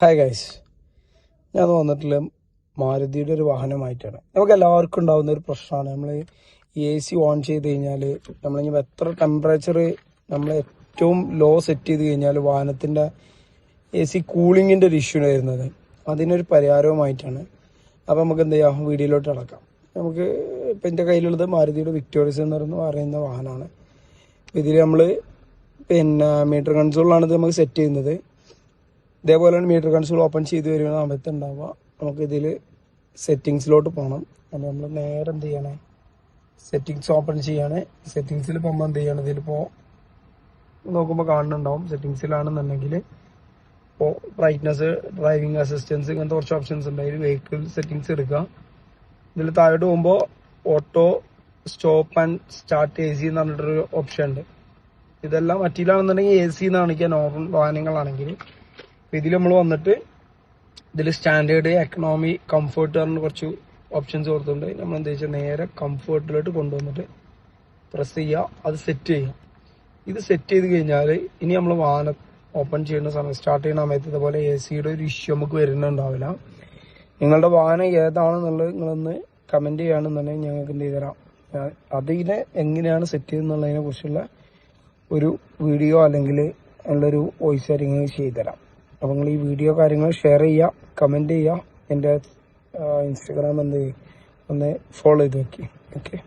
Hi guys, ഞാൻ വന്നിട്ടുള്ള മാരുതിയുടെ ഒരു വാഹനമായിട്ടാണ്. നമുക്ക് എല്ലാവർക്കും ഉണ്ടാകുന്ന ഒരു പ്രശ്നമാണ്, നമ്മൾ AC ഓൺ ചെയ്ത് കഴിഞ്ഞാൽ നമ്മളിനി എത്ര ടെമ്പറേച്ചർ നമ്മൾ ഏറ്റവും ലോ സെറ്റ് ചെയ്ത് കഴിഞ്ഞാൽ വാഹനത്തിൻ്റെ AC കൂളിങ്ങിൻ്റെ ഒരു ഇഷ്യൂ വരുന്നത്. അതിനൊരു പരിഹാരവുമായിട്ടാണ്. അപ്പോൾ നമുക്ക് എന്ത് ചെയ്യാം, വീഡിയോയിലോട്ട് കിടക്കാം. നമുക്ക് ഇപ്പം എൻ്റെ കയ്യിലുള്ളത് മാരുതിയുടെ വിക്ടോറിയസ് എന്ന് പറയുന്ന വാഹനമാണ്. ഇതിൽ നമ്മൾ മീറ്റർ കൺസോളിലാണ് ഇത് നമുക്ക് സെറ്റ് ചെയ്യുന്നത്. ഇതേപോലെയാണ് മീറ്റർ കൺസോൾ ഓപ്പൺ ചെയ്ത് വരുന്ന സമയത്ത് ഉണ്ടാവുക. നമുക്കിതിൽ സെറ്റിങ്സിലോട്ട് പോകണം. അപ്പോൾ നമ്മൾ നേരെ എന്ത് ചെയ്യണേ, സെറ്റിങ്സ് ഓപ്പൺ ചെയ്യാണ്. സെറ്റിങ്സിൽ പോകുമ്പോൾ എന്ത് ചെയ്യണം, ഇതിലിപ്പോൾ നോക്കുമ്പോൾ കാണുന്നുണ്ടാവും. സെറ്റിങ്സിലാണെന്നുണ്ടെങ്കിൽ ഇപ്പോൾ ബ്രൈറ്റ്നസ്, ഡ്രൈവിംഗ് അസിസ്റ്റൻസ്, ഇങ്ങനത്തെ കുറച്ച് ഓപ്ഷൻസ് ഉണ്ട്. അതിൽ വെഹിക്കിൾ സെറ്റിങ്സ് എടുക്കുക. ഇതിൽ താഴോട്ട് പോകുമ്പോൾ auto stop and start AC എന്ന് പറഞ്ഞിട്ടൊരു ഓപ്ഷൻ ഉണ്ട്. ഇതെല്ലാം മറ്റിലാണെന്നുണ്ടെങ്കിൽ AC എന്ന് കാണിക്കുക, നോർമൽ വാഹനങ്ങളാണെങ്കിൽ. ഇതിൽ നമ്മൾ വന്നിട്ട് ഇതിൽ സ്റ്റാൻഡേർഡ്, എക്കണോമി, കംഫർട്ട് പറഞ്ഞ കുറച്ച് ഓപ്ഷൻസ് കൊടുത്തിട്ടുണ്ട്. നമ്മൾ എന്താ വെച്ചാൽ നേരെ കംഫർട്ടിലോട്ട് കൊണ്ടുവന്നിട്ട് പ്രസ് ചെയ്യുക, അത് സെറ്റ് ചെയ്യുക. ഇത് സെറ്റ് ചെയ്ത് കഴിഞ്ഞാൽ ഇനി നമ്മൾ വാഹനം ഓപ്പൺ ചെയ്യുന്ന സമയത്ത്, സ്റ്റാർട്ട് ചെയ്യുന്ന സമയത്ത് ഇതുപോലെ AC-യുടെ ഒരു ഇഷ്യൂ നമുക്ക് വരുന്നുണ്ടാവില്ല. നിങ്ങളുടെ വാഹനം ഏതാണെന്നുള്ളത് നിങ്ങളൊന്ന് കമൻറ്റ് ചെയ്യുകയാണെന്നുണ്ടെങ്കിൽ ഞങ്ങൾക്ക് എന്ത് ചെയ്തുതരാം, അതിനെ എങ്ങനെയാണ് സെറ്റ് ചെയ്യുന്നതിനെ കുറിച്ചുള്ള ഒരു വീഡിയോ അല്ലെങ്കിൽ നല്ലൊരു വോയിസ് കാര്യങ്ങൾ ചെയ്തുതരാം. അപ്പോൾ നിങ്ങൾ ഈ വീഡിയോ കാര്യങ്ങൾ ഷെയർ ചെയ്യുക, കമൻറ്റ് ചെയ്യുക. എൻ്റെ ഇൻസ്റ്റഗ്രാം ഒന്ന് ഫോളോ ചെയ്ത് നോക്കി. ഓക്കെ.